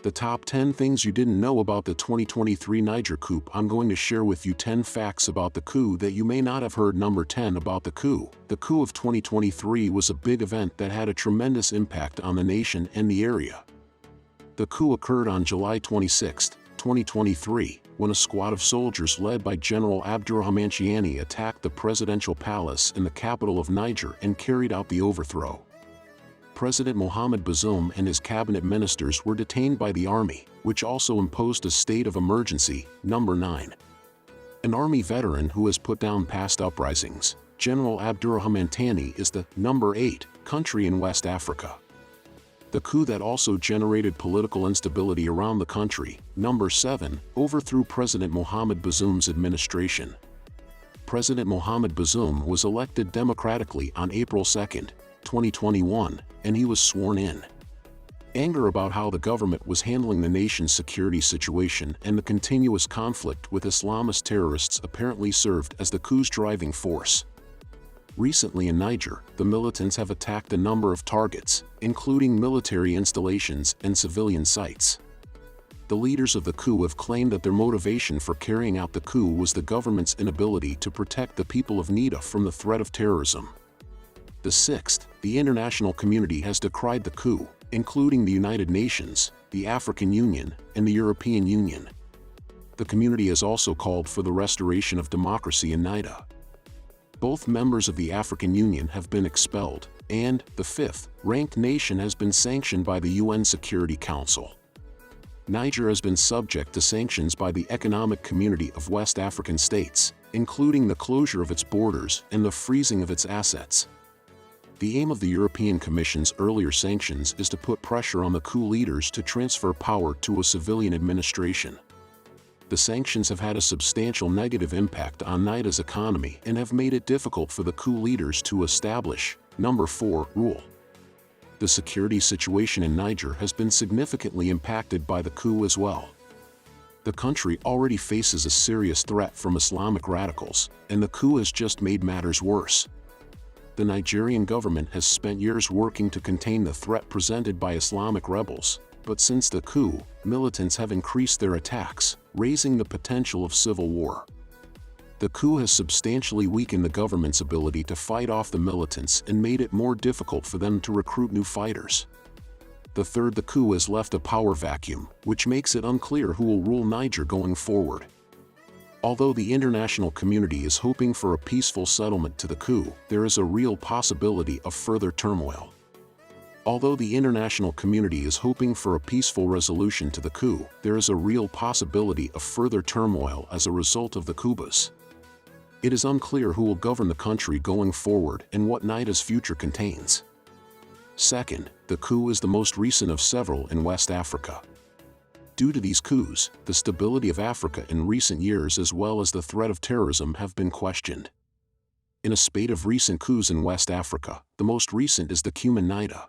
The top 10 things you didn't know about the 2023 Niger coup. I'm going to share with you 10 facts about the coup that you may not have heard. Number 10 about the coup. The coup of 2023 was a big event that had a tremendous impact on the nation and the area. The coup occurred on July 26, 2023, when a squad of soldiers led by General Abdourahmane Chiani attacked the presidential palace in the capital of Niger and carried out the overthrow. President Mohamed Bazoum and his cabinet ministers were detained by the army, which also imposed a state of emergency. Number 9. An army veteran who has put down past uprisings, General Abdourahmane Chiani is the number 8 country in West Africa. The coup that also generated political instability around the country. Number 7. Overthrew President Mohamed Bazoum's administration. President Mohamed Bazoum was elected democratically on April 2, 2021, and he was sworn in. Anger about how the government was handling the nation's security situation and the continuous conflict with Islamist terrorists apparently served as the coup's driving force. Recently in Niger, the militants have attacked a number of targets, including military installations and civilian sites. The leaders of the coup have claimed that their motivation for carrying out the coup was the government's inability to protect the people of Niger from the threat of terrorism. The 6th, the international community has decried the coup, including the United Nations, the African Union, and the European Union. The community has also called for the restoration of democracy in Niger. Both members of the African Union have been expelled, and the 5th-ranked nation has been sanctioned by the UN Security Council. Niger has been subject to sanctions by the Economic Community of West African States, including the closure of its borders and the freezing of its assets. The aim of the European Commission's earlier sanctions is to put pressure on the coup leaders to transfer power to a civilian administration. The sanctions have had a substantial negative impact on Niger's economy and have made it difficult for the coup leaders to establish, number 4, rule. The security situation in Niger has been significantly impacted by the coup as well. The country already faces a serious threat from Islamic radicals, and the coup has just made matters worse. The Nigerian government has spent years working to contain the threat presented by Islamic rebels, but since the coup, militants have increased their attacks, raising the potential of civil war. The coup has substantially weakened the government's ability to fight off the militants and made it more difficult for them to recruit new fighters. The 3rd, the coup has left a power vacuum, which makes it unclear who will rule Niger going forward. Although the international community is hoping for a peaceful settlement to the coup, there is a real possibility of further turmoil. Although the international community is hoping for a peaceful resolution to the coup, there is a real possibility of further turmoil as a result of the coups. It is unclear who will govern the country going forward and what Niger's future contains. 2nd, the coup is the most recent of several in West Africa. Due to these coups, the stability of Africa in recent years as well as the threat of terrorism have been questioned. In a spate of recent coups in West Africa, the most recent is the coup in Niger.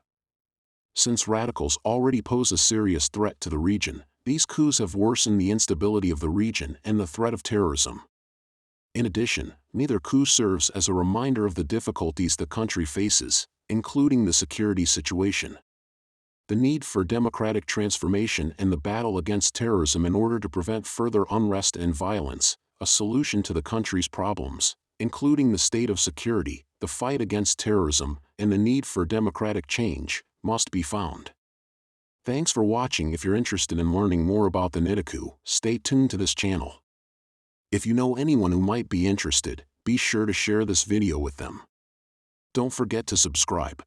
Since radicals already pose a serious threat to the region, these coups have worsened the instability of the region and the threat of terrorism. In addition, neither coup serves as a reminder of the difficulties the country faces, including the security situation, the need for democratic transformation and the battle against terrorism in order to prevent further unrest and violence. A solution to the country's problems, including the state of security, the fight against terrorism, and the need for democratic change, must be found. Thanks for watching. If you're interested in learning more about the Niger coup, stay tuned to this channel. If you know anyone who might be interested, be sure to share this video with them. Don't forget to subscribe.